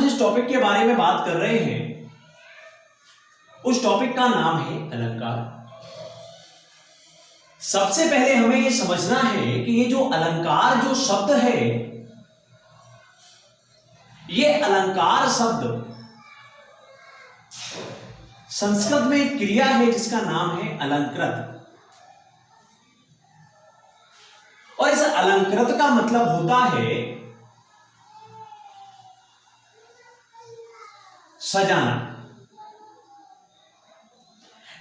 जिस टॉपिक के बारे में बात कर रहे हैं उस टॉपिक का नाम है अलंकार। सबसे पहले हमें यह समझना है कि ये जो अलंकार जो शब्द है, ये अलंकार शब्द संस्कृत में एक क्रिया है जिसका नाम है अलंकृत। और इस अलंकृत का मतलब होता है सजाना।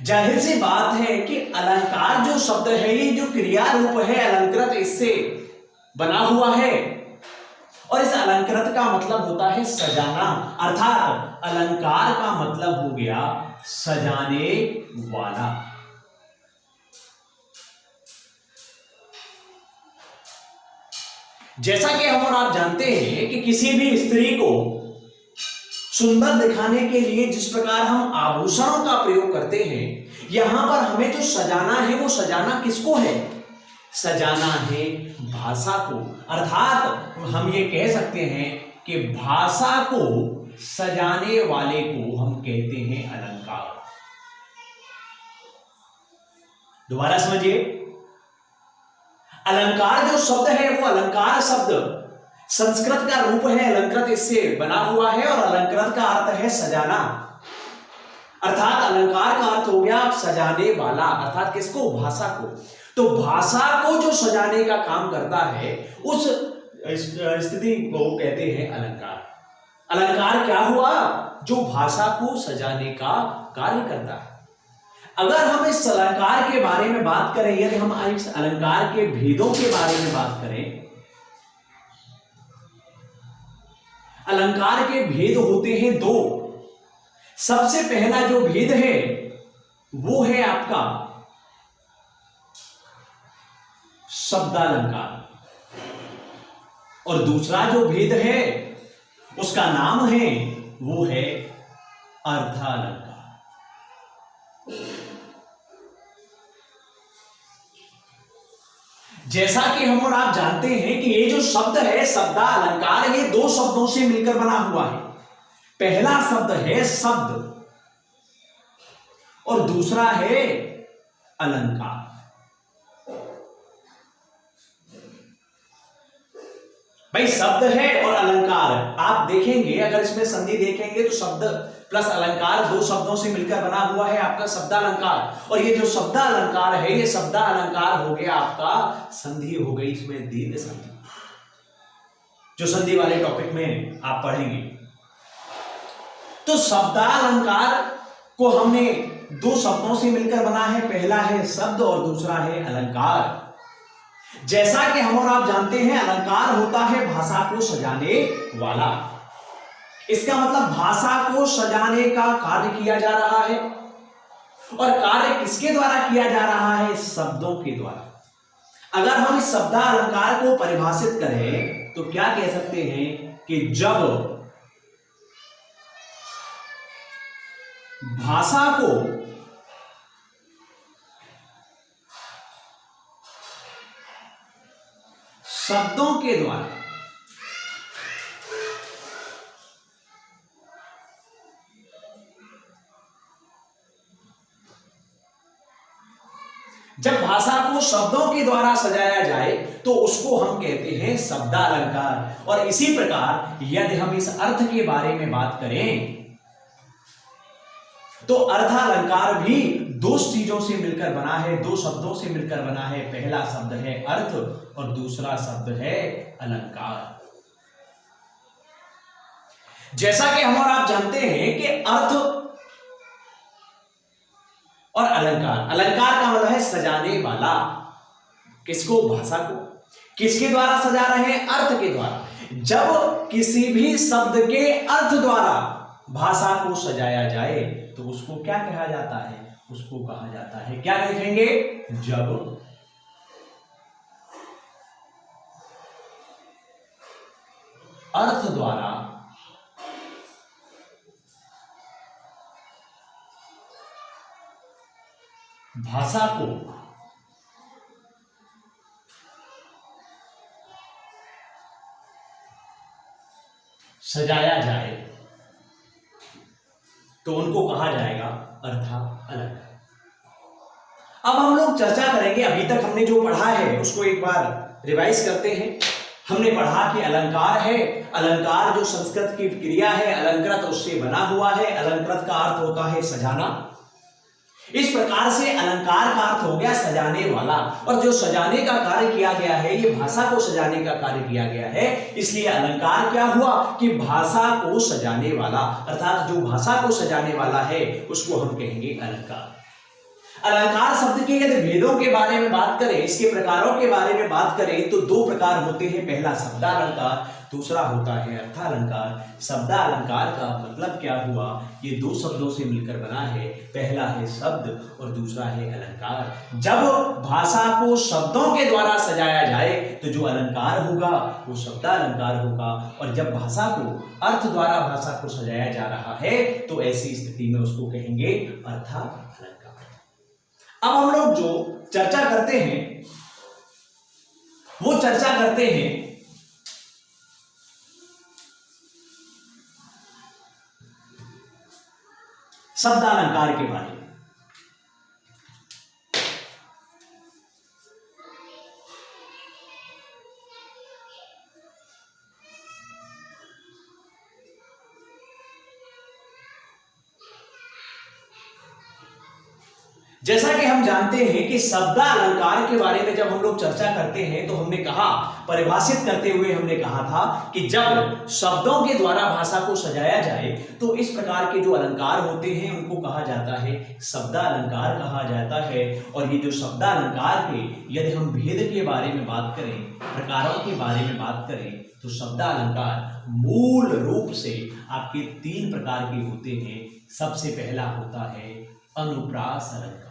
जाहिर सी बात है कि अलंकार जो शब्द है, ये जो क्रिया रूप है अलंकृत, इससे बना हुआ है। और इस अलंकृत का मतलब होता है सजाना, अर्थात अलंकार का मतलब हो गया सजाने वाला। जैसा कि हम और आप जानते हैं कि किसी भी स्त्री को सुंदर दिखाने के लिए जिस प्रकार हम आभूषणों का प्रयोग करते हैं, यहां पर हमें जो सजाना है वो सजाना किसको है? सजाना है भाषा को। अर्थात हम ये कह सकते हैं कि भाषा को सजाने वाले को हम कहते हैं अलंकार। दोबारा समझिए, अलंकार जो शब्द है वो अलंकार शब्द संस्कृत का रूप है अलंकृत, इससे बना हुआ है। और अलंकृत का अर्थ है सजाना, अर्थात अलंकार का अर्थ हो गया सजाने वाला, अर्थात किसको? भाषा को। तो भाषा को जो सजाने का काम करता है उस स्थिति को कहते हैं अलंकार। अलंकार क्या हुआ? जो भाषा को सजाने का कार्य करता है। अगर हम इस अलंकार के बारे में बात करें, यदि हम इस अलंकार के भेदों के बारे में बात करें, अलंकार के भेद होते हैं दो। सबसे पहला जो भेद है वो है आपका शब्दालंकार, और दूसरा जो भेद है उसका नाम है वो है अर्थालंकार। जैसा कि हम और आप जानते हैं कि ये जो शब्द है शब्दालंकार, ये दो शब्दों से मिलकर बना हुआ है। पहला शब्द है शब्द और दूसरा है अलंकार। भाई शब्द है और अलंकार, आप देखेंगे अगर इसमें संधि देखेंगे तो शब्द प्लस अलंकार दो शब्दों से मिलकर बना हुआ है आपका शब्दालंकार। और ये जो शब्दालंकार है, ये शब्दालंकार हो गया आपका संधि हो गई इसमें दीर्घ संधि, जो संधि वाले टॉपिक में आप पढ़ेंगे। तो शब्दालंकार को हमने दो शब्दों से मिलकर बना है, पहला है शब्द और दूसरा है अलंकार। जैसा कि हम और आप जानते हैं अलंकार होता है भाषा को सजाने वाला। इसका मतलब भाषा को सजाने का कार्य किया जा रहा है, और कार्य किसके द्वारा किया जा रहा है? शब्दों के द्वारा। अगर हम इस शब्दालंकार को परिभाषित करें तो क्या कह सकते हैं कि जब भाषा को शब्दों के द्वारा जब भाषा को शब्दों के द्वारा सजाया जाए तो उसको हम कहते हैं शब्दालंकार। और इसी प्रकार यदि हम इस अर्थ के बारे में बात करें तो अर्थालंकार भी दो चीजों से मिलकर बना है, दो शब्दों से मिलकर बना है। पहला शब्द है अर्थ और दूसरा शब्द है अलंकार। जैसा कि हम और आप जानते हैं कि अर्थ और अलंकार, अलंकार का मतलब है सजाने वाला। किसको? भाषा को। किसके द्वारा सजा रहे हैं? अर्थ के द्वारा। जब किसी भी शब्द के अर्थ द्वारा भाषा को सजाया जाए तो उसको क्या कहा जाता है? उसको कहा जाता है, क्या लिखेंगे? जब अर्थ द्वारा भाषा को सजाया जाए तो उनको कहा जाएगा अर्थालंकार। अब हम लोग चर्चा करेंगे, अभी तक हमने जो पढ़ा है उसको एक बार रिवाइज करते हैं। हमने पढ़ा कि अलंकार है, अलंकार जो संस्कृत की क्रिया है, अलंकृत उससे बना हुआ है। अलंकृत का अर्थ होता है सजाना। इस प्रकार से अलंकार का अर्थ हो गया सजाने वाला, और जो सजाने का कार्य किया गया है ये भाषा को सजाने का कार्य किया गया है। इसलिए अलंकार क्या हुआ कि भाषा को सजाने वाला, अर्थात जो भाषा को सजाने वाला है उसको हम कहेंगे अलंकार। अलंकार शब्द के यदि भेदों के बारे में बात करें, इसके प्रकारों के बारे में बात करें तो दो प्रकार होते हैं। पहला शब्दालंकार, दूसरा होता है अर्थालंकार। शब्दालंकार का मतलब क्या हुआ, ये दो शब्दों से मिलकर बना है। पहला है शब्द और दूसरा है अलंकार। जब भाषा को शब्दों के द्वारा सजाया जाए तो जो अलंकार होगा वो शब्दालंकार होगा, और जब भाषा को अर्थ द्वारा भाषा को सजाया जा रहा है तो ऐसी स्थिति में उसको कहेंगे अर्थालंकार। अब हम लोग जो चर्चा करते हैं वो चर्चा करते हैं शब्दालंकार के बारे में। जैसा कि हम जानते हैं कि शब्दालंकार के बारे में जब हम लोग चर्चा करते हैं तो हमने कहा, परिभाषित करते हुए हमने कहा था कि जब शब्दों के द्वारा भाषा को सजाया जाए तो इस प्रकार के जो अलंकार होते हैं उनको कहा जाता है शब्दालंकार कहा जाता है। और ये जो शब्दालंकार के यदि हम भेद के बारे में बात करें, प्रकारों के बारे में बात करें, तो शब्दालंकार मूल रूप से आपके तीन प्रकार के होते हैं। सबसे पहला होता है अनुप्रास अलंकार।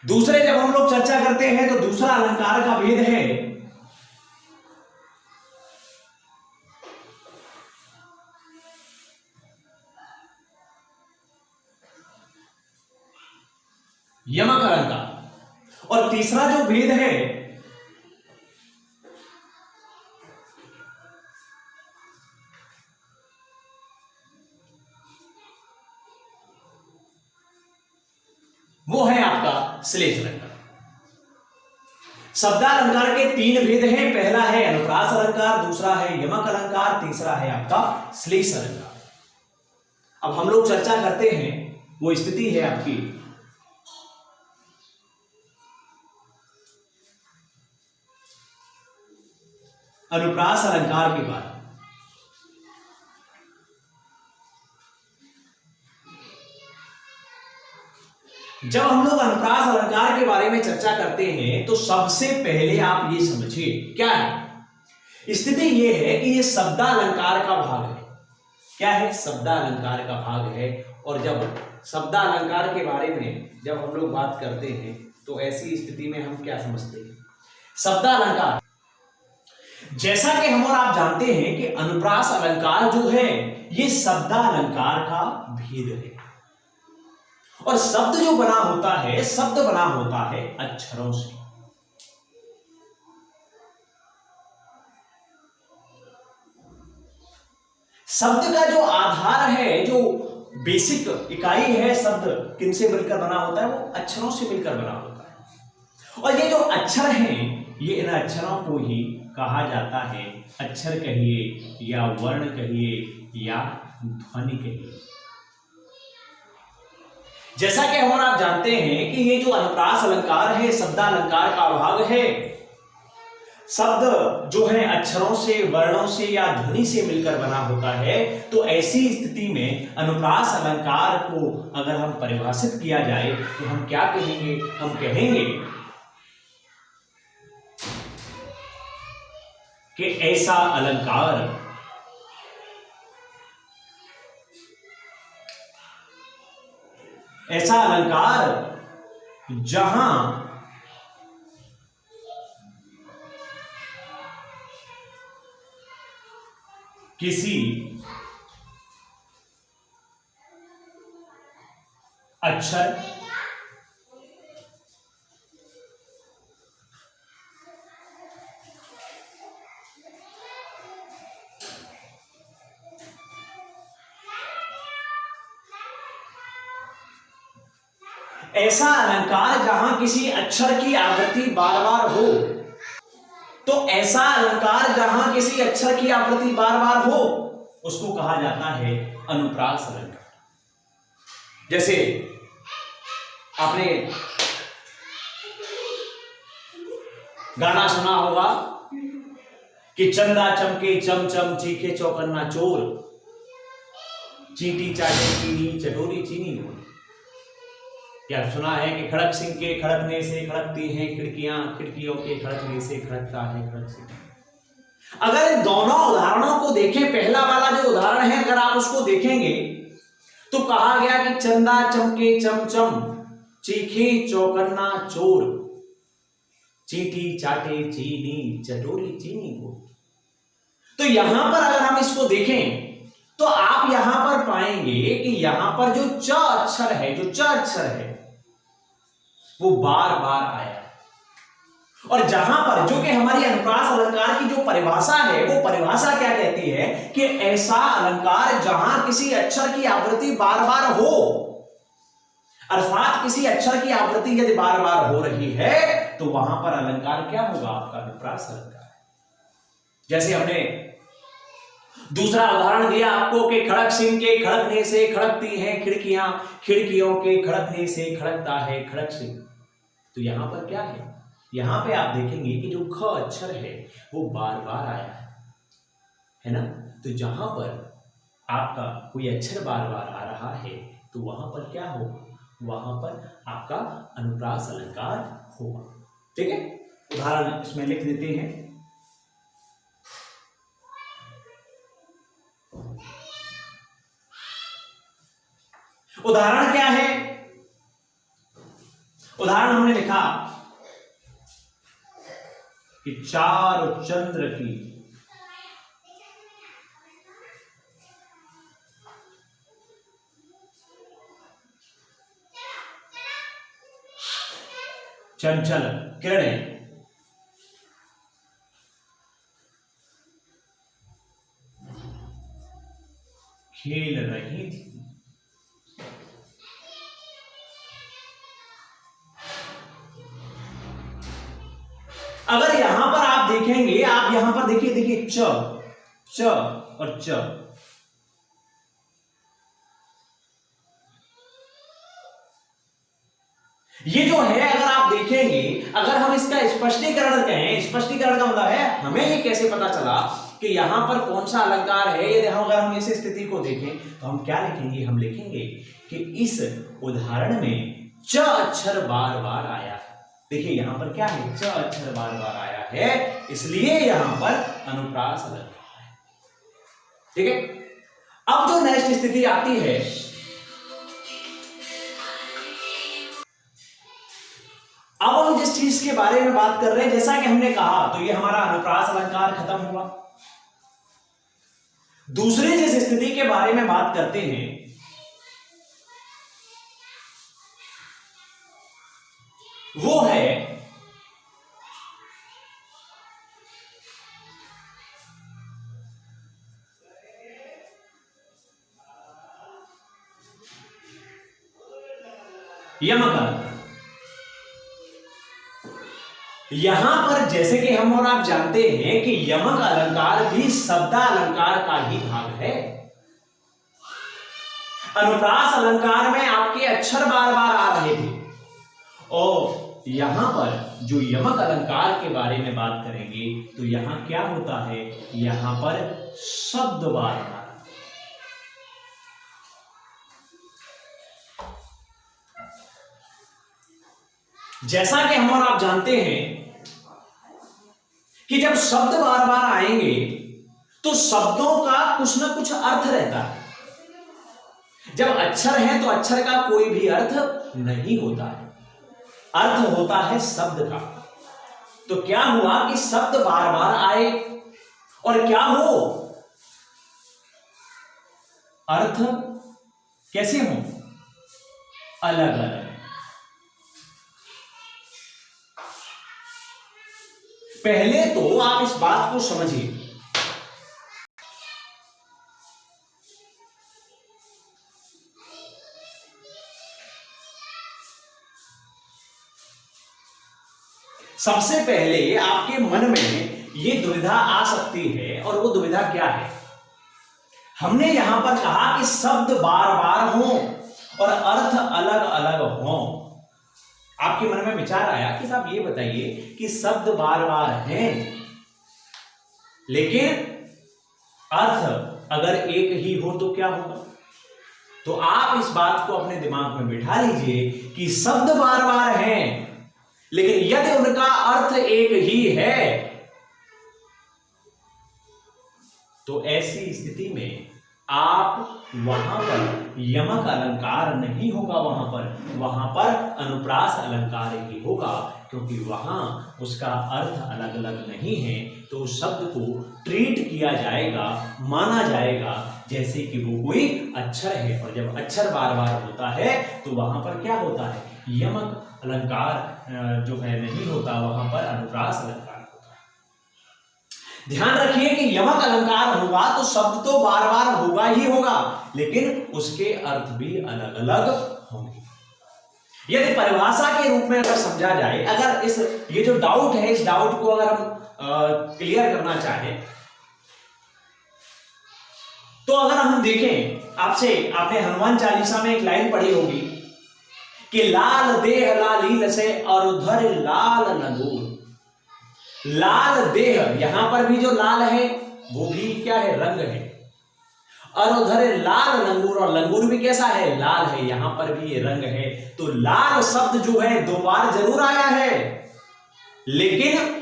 दूसरे जब हम लोग चर्चा करते हैं तो दूसरा अलंकार का भेद है यमक अलंकार, और तीसरा जो भेद है वो है आपका श्लेष अलंकार। शब्दालंकार के तीन भेद हैं। पहला है अनुप्रास अलंकार, दूसरा है यमक अलंकार, तीसरा है आपका श्लेष अलंकार। अब हम लोग चर्चा करते हैं, वो स्थिति है आपकी अनुप्रास अलंकार के बारे में। जब हम लोग अनुप्रास अलंकार के बारे में चर्चा करते हैं तो सबसे पहले आप ये समझिए क्या है स्थिति। ये है कि ये शब्दालंकार का भाग है। क्या है? शब्दालंकार का भाग है। और जब शब्दालंकार के बारे में जब हम लोग बात करते हैं तो ऐसी स्थिति में हम क्या समझते हैं? शब्दालंकार, जैसा कि हम और आप जानते हैं कि अनुप्रास अलंकार जो है ये शब्दालंकार का भेद है। और शब्द जो बना होता है, शब्द बना होता है अक्षरों से। शब्द का जो आधार है, जो बेसिक इकाई है, शब्द किनसे मिलकर बना होता है? वो अक्षरों से मिलकर बना होता है। और ये जो अक्षर हैं, ये इन अक्षरों को ही कहा जाता है, अक्षर कहिए या वर्ण कहिए या ध्वनि कहिए। जैसा कि हम और आप जानते हैं कि ये जो अनुप्रास अलंकार है शब्दालंकार का भाग है। शब्द जो है अक्षरों से, वर्णों से या ध्वनि से मिलकर बना होता है। तो ऐसी स्थिति में अनुप्रास अलंकार को अगर हम परिभाषित किया जाए तो हम क्या कहेंगे? हम कहेंगे कि ऐसा अलंकार जहां किसी अक्षर ऐसा अलंकार जहां किसी अक्षर की आवृत्ति बार बार हो। तो ऐसा अलंकार जहां किसी अक्षर की आवृत्ति बार बार हो उसको कहा जाता है अनुप्रास अलंकार। जैसे आपने गाना सुना होगा कि चंदा चमके चमचम चीखे चौकन्ना चोर, चींटी चाटे चीनी चटोरी चीनी हो। या सुना है कि खड़क सिंह के खड़कने से खड़कती हैं खिड़कियां, खिड़कियों के खड़कने से खड़कता है खड़क सिंह। अगर इन दोनों उदाहरणों को देखें, पहला वाला जो उदाहरण है अगर आप उसको देखेंगे तो कहा गया कि चंदा चमके चमचम चीखे चौकन्ना चोर, चींटी चाटे चीनी चटोरी चीनी को। तो यहां पर अगर हम इसको देखें तो आप यहां पर पाएंगे कि यहां पर जो च अक्षर है, जो च अक्षर है वो बार बार आया है। और जहां पर जो कि हमारी अनुप्रास अलंकार की जो परिभाषा है वो परिभाषा क्या कहती है कि ऐसा अलंकार जहां किसी अक्षर की आवृत्ति बार बार हो, अर्थात किसी अक्षर की आवृत्ति यदि बार बार हो रही है तो वहां पर अलंकार क्या होगा, आपका अनुप्रास अलंकार। जैसे हमने दूसरा उदाहरण दिया आपको कि खड़क सिंह के खड़कने से खड़कती हैं खिड़कियां, खिड़कियों के खड़कने से खड़कता है खड़क सिंह। तो यहां पर क्या है, यहां पे आप देखेंगे कि जो ख अक्षर है वो बार बार आया है ना। तो जहां पर आपका कोई अक्षर बार बार आ रहा है तो वहां पर क्या होगा, वहां पर आपका अनुप्रास अलंकार होगा। ठीक है, उदाहरण इसमें लिख देते हैं। उदाहरण क्या है, उदाहरण हमने लिखा कि चार चंद्र की चंचल किरणें खेल रही थी। अगर यहां पर आप देखेंगे, आप यहां पर देखिए, देखिए च और च, ये जो है अगर आप देखेंगे, अगर हम इसका स्पष्टीकरण कहें, स्पष्टीकरण का मतलब है हमें ये कैसे पता चला कि यहां पर कौन सा अलंकार है। यदि हम अगर हम इस स्थिति को देखें तो हम क्या लिखेंगे, हम लिखेंगे कि इस उदाहरण में च अक्षर बार बार आया है। देखिए यहां पर क्या है, च अक्षर बार बार आया है, इसलिए यहां पर अनुप्रास अलंकार है। ठीक है, अब जो नेक्स्ट स्थिति आती है, अब हम जिस चीज के बारे में बात कर रहे हैं, जैसा कि हमने कहा तो ये हमारा अनुप्रास अलंकार खत्म हुआ। दूसरी जिस स्थिति के बारे में बात करते हैं वो है यमक अलंकार। यहां पर जैसे कि हम और आप जानते हैं कि यमक अलंकार भी शब्दालंकार का ही भाग है। अनुप्रास अलंकार में आपके अक्षर बार बार आ रहे थे और यहां पर जो यमक अलंकार के बारे में बात करेंगे तो यहां क्या होता है, यहां पर शब्द बार बार। जैसा कि हम और आप जानते हैं कि जब शब्द बार बार आएंगे तो शब्दों का कुछ ना कुछ अर्थ रहता है। जब अक्षर है तो अक्षर का कोई भी अर्थ नहीं होता है, अर्थ होता है शब्द का। तो क्या हुआ कि शब्द बार बार आए और क्या हो, अर्थ कैसे हो, अलग अलग। पहले तो आप इस बात को समझिए, सबसे पहले आपके मन में ये दुविधा आ सकती है, और वो दुविधा क्या है? हमने यहां पर कहा कि शब्द बार बार हो और अर्थ अलग अलग हो। आपके मन में विचार आया कि साहब ये बताइए कि शब्द बार बार हैं, लेकिन अर्थ अगर एक ही हो तो क्या होगा? तो आप इस बात को अपने दिमाग में बिठा लीजिए कि शब्द बार बार हैं, लेकिन यदि उनका अर्थ एक ही है, तो ऐसी स्थिति में आप वहां पर यमक अलंकार नहीं होगा, वहां पर अनुप्रास अलंकार ही होगा, क्योंकि वहां उसका अर्थ अलग अलग नहीं है। तो उस शब्द को ट्रीट किया जाएगा, माना जाएगा जैसे कि वो कोई अक्षर है, और जब अक्षर बार बार होता है तो वहां पर क्या होता है? यमक अलंकार जो है नहीं होता, वहां पर अनुप्रास अलंकार होता है। ध्यान रखिए कि यमक अलंकार होगा तो शब्द तो बार बार होगा ही होगा, लेकिन उसके अर्थ भी अलग अलग होंगे। यदि परिभाषा के रूप में अगर समझा जाए, अगर ये जो डाउट है, इस डाउट को अगर हम क्लियर करना चाहें, तो अगर हम देखें, आपने हनुमान चालीसा में एक लाइन पढ़ी होगी कि लाल देह लालील से और उधर लाल नगूर। लाल देह, यहां पर भी जो लाल है वो भी क्या है? रंग है। और उधर लाल लंगूर, और लंगूर भी कैसा है? लाल है। यहां पर भी ये रंग है। तो लाल शब्द जो है दो बार जरूर आया है, लेकिन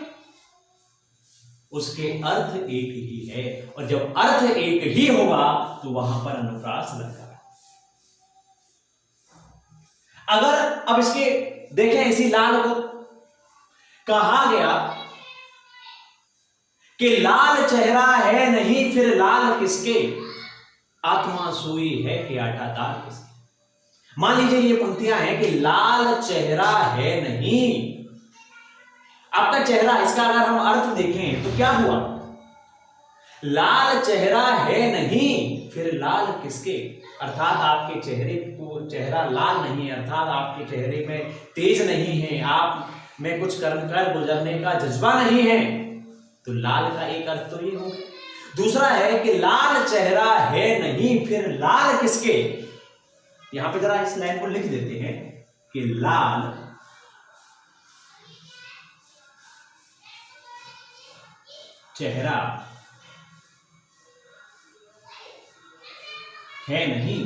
उसके अर्थ एक ही है, और जब अर्थ एक ही होगा तो वहां पर अनुप्रास लगता है। अगर अब इसके देखें, इसी लाल को कहा गया कि लाल चेहरा है नहीं फिर लाल किसके, आत्मा सोई है कि आटा दाल किसके। मान लीजिए ये पंक्तियां हैं कि लाल चेहरा है नहीं, आपका चेहरा, इसका अगर हम अर्थ देखें तो क्या हुआ? लाल चेहरा है नहीं फिर लाल किसके, अर्थात आपके चेहरे को चेहरा लाल नहीं है, अर्थात आपके चेहरे में तेज नहीं है, आप में कुछ कर्म कर गुजरने का जज्बा नहीं है। तो लाल का एक अर्थ तो ये हो गया। दूसरा है कि लाल चेहरा है नहीं फिर लाल किसके। यहां पे जरा इस लाइन को लिख देते हैं कि लाल चेहरा है नहीं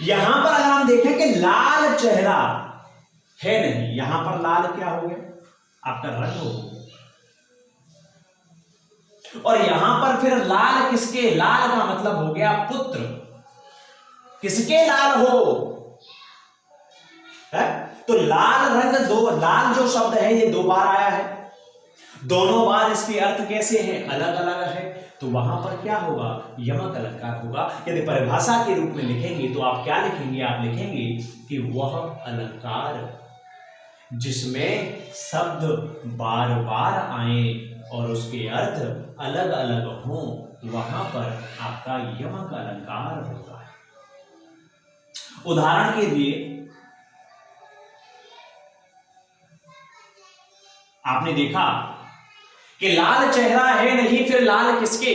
यहां पर अगर हम देखें कि लाल चेहरा है नहीं, यहां पर लाल क्या हो गया? आपका रंग हो गया। और यहां पर फिर लाल किसके, लाल का मतलब हो गया पुत्र, किसके लाल हो है? तो लाल रंग दो, लाल जो शब्द है ये दो बार आया है, दोनों बार इसके अर्थ कैसे हैं? अलग अलग है। तो वहां पर क्या होगा? यमक अलंकार होगा। यदि परिभाषा के रूप में लिखेंगे तो आप क्या लिखेंगे? आप लिखेंगे कि वह अलंकार जिसमें शब्द बार बार आए और उसके अर्थ अलग अलग हों, वहां पर आपका यमक अलंकार होगा। उदाहरण के लिए आपने देखा कि लाल चेहरा है नहीं फिर लाल किसके,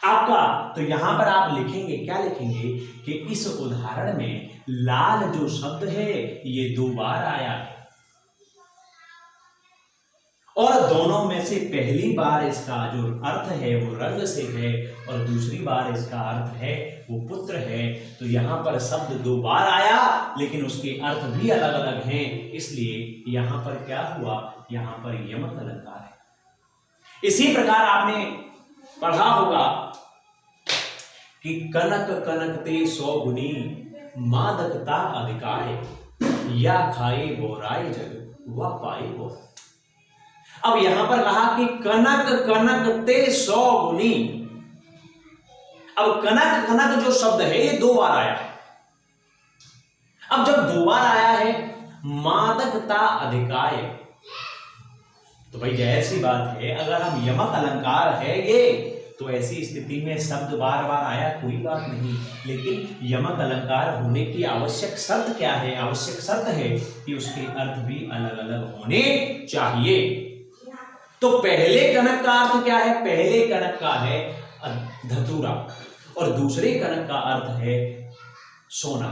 आपका। तो यहां पर आप लिखेंगे, क्या लिखेंगे कि इस उदाहरण में लाल जो शब्द है ये दो बार आया है, और दोनों में से पहली बार इसका जो अर्थ है वो रंग से है, और दूसरी बार इसका अर्थ है वो पुत्र है। तो यहां पर शब्द दो बार आया लेकिन उसके अर्थ भी अलग अलग हैं, इसलिए यहां पर क्या हुआ? यहां पर यमक अलंकार है। इसी प्रकार आपने पढ़ा होगा कि कनक कनकते 100 गुनी मादकता अधिकाय, या खाए बोराए जग व पाए बोर। अब यहां पर कहा कि कनक कनकते 100 गुनी। अब कनक कनक जो शब्द है ये दो बार आया है। अब जब दो बार आया है, मादकता अधिकाय, तो भाई जाहिर सी बात है, अगर हम यमक अलंकार है ये, तो ऐसी स्थिति में शब्द बार बार आया कोई बात नहीं, लेकिन यमक अलंकार होने की आवश्यक शर्त क्या है? आवश्यक शर्त है कि उसके अर्थ भी अलग अलग होने चाहिए। तो पहले कनक का अर्थ क्या है? पहले कनक का है धतूरा और दूसरे कनक का अर्थ है सोना।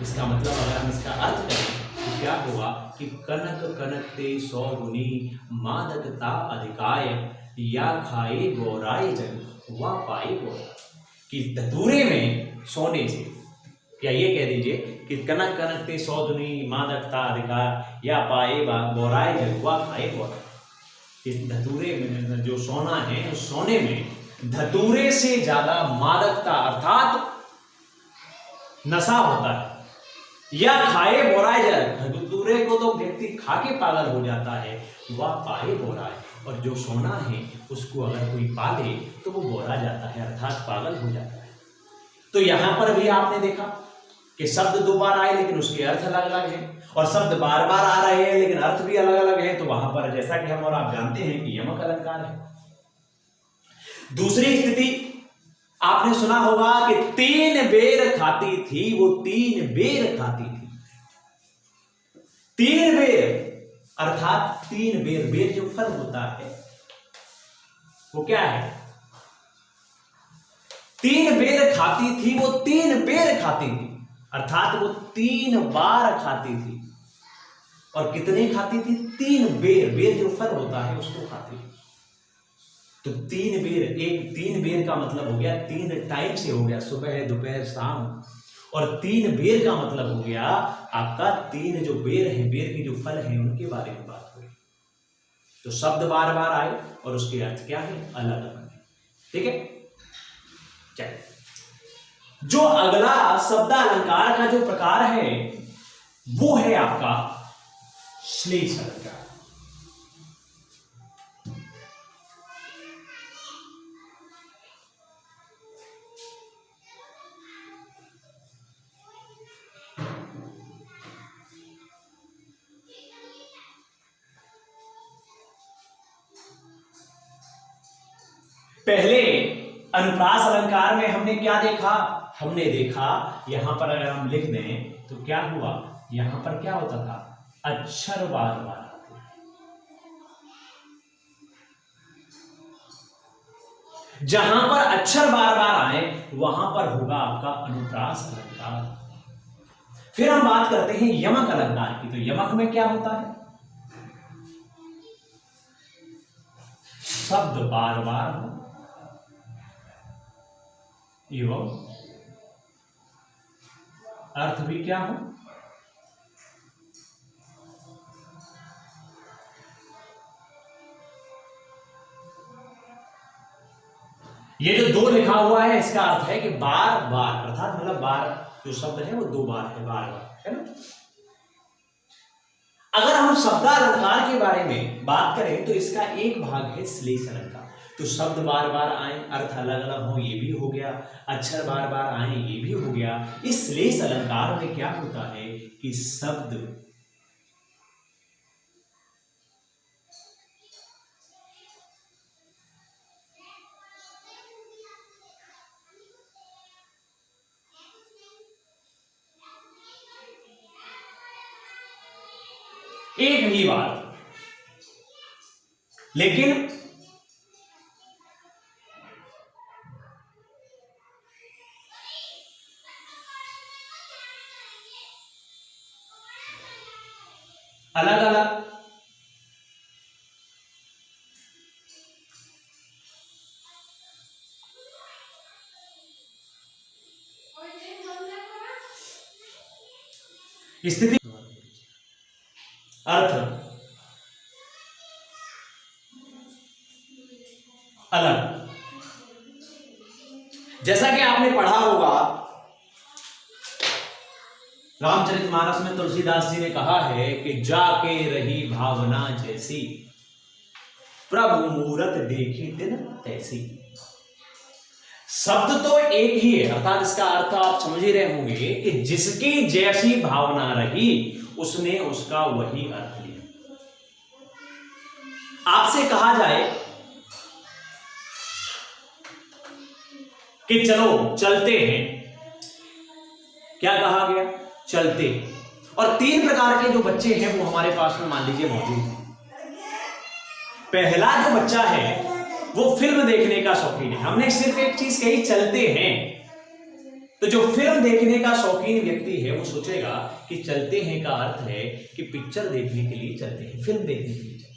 इसका मतलब अगर हम इसका अर्थ करें तो क्या होगा कि कनक कनकते 100 गुनी मादकता अधिकाय, या खाए गौराए जग वा पाए गौरा। कि धतूरे में सोने से, या ये कह दीजिए कि कनक कनकते 100 गुनी मादकता अधिकार, या पाए गौराए जग वा खाए गौरा। इस धतूरे में जो सोना है, उस सोने में धतूरे से ज्यादा मादकता अर्थात नशा होता है। या खाए बोराए जाए, धतूरे को तो व्यक्ति खा के पागल हो जाता है, वह पाए बोराए, और जो सोना है उसको अगर कोई पाले तो वो बोरा जाता है अर्थात पागल हो जाता है। तो यहां पर भी आपने देखा कि शब्द 2 बार आए लेकिन उसके अर्थ अलग अलग हैं, और शब्द बार बार आ रहे हैं लेकिन अर्थ भी अलग अलग है। तो वहां पर जैसा कि हम और आप जानते हैं कि यमक अलंकार है। दूसरी स्थिति आपने सुना होगा कि 3 बेर खाती थी, वो 3 बेर खाती थी। 3 बेर अर्थात 3 बेर, बेर जो फल होता है वो क्या है? 3 बेर खाती थी, वो 3 बेर खाती थी अर्थात वो 3 बार खाती थी। और कितने खाती थी? 3 बेर, बेर जो फल होता है उसको खाती थी। तो 3 बेर, एक 3 बेर का मतलब हो गया 3 टाइम से हो गया, सुबह दोपहर शाम, और 3 बेर का मतलब हो गया आपका 3 जो बेर है, बेर के जो फल हैं उनके बारे में बात हुई। तो शब्द बार बार आए और उसके अर्थ क्या है? अलग अलग। ठीक है, चलिए जो अगला शब्दालंकार का जो प्रकार है वो है आपका श्लेष अलंकार। पहले अनुप्रास अलंकार में हमने क्या देखा? हमने देखा यहां पर अगर हम लिख दें तो क्या हुआ, यहां पर क्या होता था? अक्षर बार बार आते। जहां पर अक्षर बार बार आए वहां पर होगा आपका अनुप्रास अलंकार। फिर हम बात करते हैं यमक अलंकार की। तो यमक में क्या होता है? शब्द बार बार हो एवं अर्थ भी क्या हो? ये जो 2 लिखा हुआ है इसका अर्थ है कि बार बार, अर्थात मतलब बार जो शब्द है वो 2 बार है, बार बार, है ना। अगर हम शब्दालंकार के बारे में बात करें तो इसका एक भाग है श्लेष अलंकार। तो शब्द बार बार आए, अर्थ अलग अलग हो, ये भी हो गया। अक्षर बार बार आए, ये भी हो गया। इस श्लेष अलंकार में क्या होता है कि शब्द एक ही बार, लेकिन अलग अलग। स्थिति, अर्थ अलग। जैसा कि आपने पढ़ा होगा रामचरितमानस में तुलसीदास जी ने कहा है कि जाके रही भावना जैसी, प्रभु मूरत देखी दिन तैसी। शब्द तो एक ही है, अर्थात इसका अर्थ आप समझ ही रहे होंगे कि जिसकी जैसी भावना रही उसने उसका वही अर्थ लिया। आपसे कहा जाए कि चलो चलते हैं, क्या कहा गया? चलते। और 3 प्रकार के जो बच्चे हैं वो हमारे पास में मान लीजिए मौजूद हैं। पहला जो बच्चा है वो फिल्म देखने का शौकीन है। हमने सिर्फ एक चीज कही, चलते हैं। तो जो फिल्म देखने का शौकीन व्यक्ति है वो सोचेगा कि चलते हैं का अर्थ है कि पिक्चर देखने के लिए चलते हैं, फिल्म देखने के लिए चलते हैं।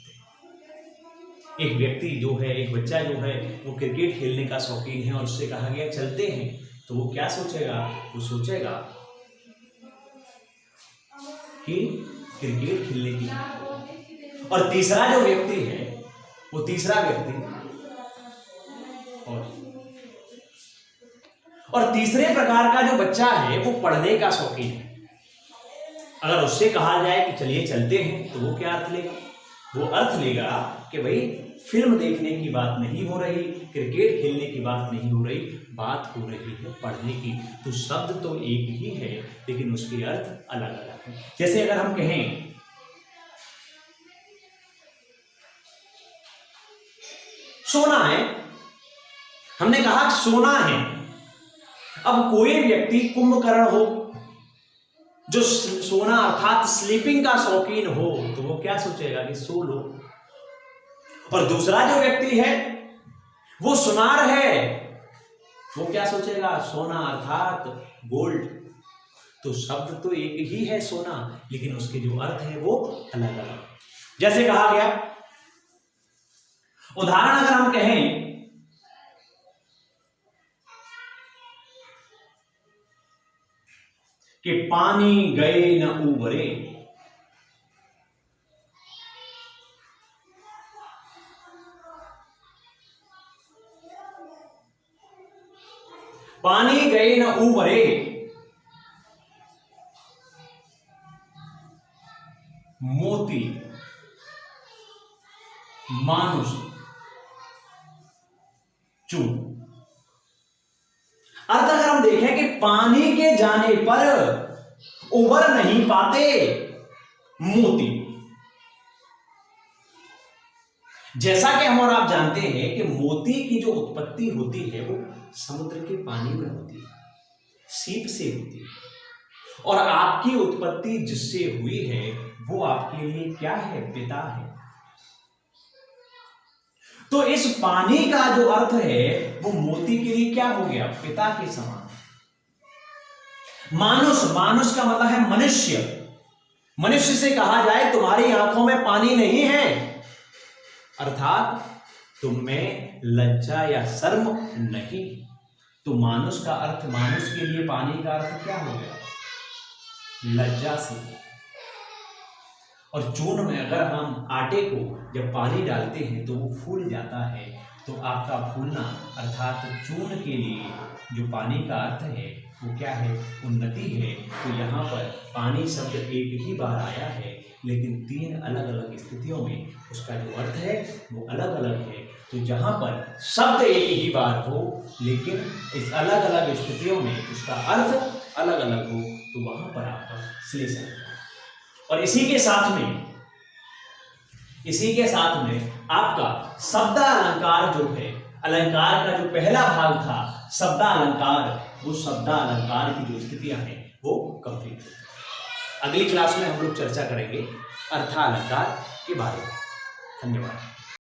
एक व्यक्ति जो है, एक बच्चा जो है वो क्रिकेट खेलने का शौकीन है और उससे कहा गया चलते हैं, तो वो क्या सोचेगा? वो सोचेगा कि क्रिकेट खेलने की। और तीसरा जो व्यक्ति है वो तीसरा व्यक्ति और तीसरे प्रकार का जो बच्चा है वो पढ़ने का शौकीन है। अगर उससे कहा जाए कि चलिए चलते हैं, तो वो क्या अर्थ लेगा? वो अर्थ लेगा कि भाई फिल्म देखने की बात नहीं हो रही, क्रिकेट खेलने की बात नहीं हो रही, बात हो रही है पढ़ने की। तो शब्द तो एक ही है लेकिन उसके अर्थ अलग अलग हैं। जैसे अगर हम कहें सोना है, हमने कहा सोना है। अब कोई व्यक्ति कुंभकर्ण हो जो सोना अर्थात स्लीपिंग का शौकीन हो, तो वो क्या सोचेगा कि सो लो। और दूसरा जो व्यक्ति है वो सुनार है, वो क्या सोचेगा? सोना अर्थात गोल्ड। तो शब्द तो एक ही है सोना, लेकिन उसके जो अर्थ है वो अलग अलग। जैसे कहा गया, उदाहरण अगर हम कहें कि पानी गए न उबरे, पानी गए न उबरे, मोती मानुष चून। अर्थ अगर हम देखें कि पानी के जाने पर उबर नहीं पाते मोती। जैसा कि हम और आप जानते हैं कि मोती की जो उत्पत्ति होती है वो समुद्र के पानी में होती है, सीप से होती है। और आपकी उत्पत्ति जिससे हुई है वो आपके लिए क्या है? पिता है। तो इस पानी का जो अर्थ है वो मोती के लिए क्या हो गया? पिता के समान। मानुष, मानुष का मतलब है मनुष्य। मनुष्य से कहा जाए तुम्हारी आंखों में पानी नहीं है, अर्थात तुम में लज्जा या शर्म नहीं। तो मानुष का अर्थ, मानुष के लिए पानी का अर्थ क्या हो गया? लज्जा से। और चून में अगर हम आटे को जब पानी डालते हैं तो वो फूल जाता है, तो आपका फूलना अर्थात चून के लिए जो पानी का अर्थ है वो क्या है? उन्नति है। तो यहाँ पर पानी शब्द एक ही बार आया है, लेकिन 3 अलग अलग स्थितियों में उसका जो अर्थ है वो अलग अलग है। तो जहाँ पर शब्द एक ही बार हो लेकिन इस अलग अलग स्थितियों में उसका अर्थ अलग अलग हो, तो वहाँ पर आपका श्लेषण। और इसी के साथ में आपका शब्दालंकार जो है, अलंकार का जो पहला भाग था शब्दालंकार, वो शब्दालंकार की जो स्थितियां हैं वो कंप्लीट होती है। अगली क्लास में हम लोग चर्चा करेंगे अर्थालंकार के बारे में। धन्यवाद।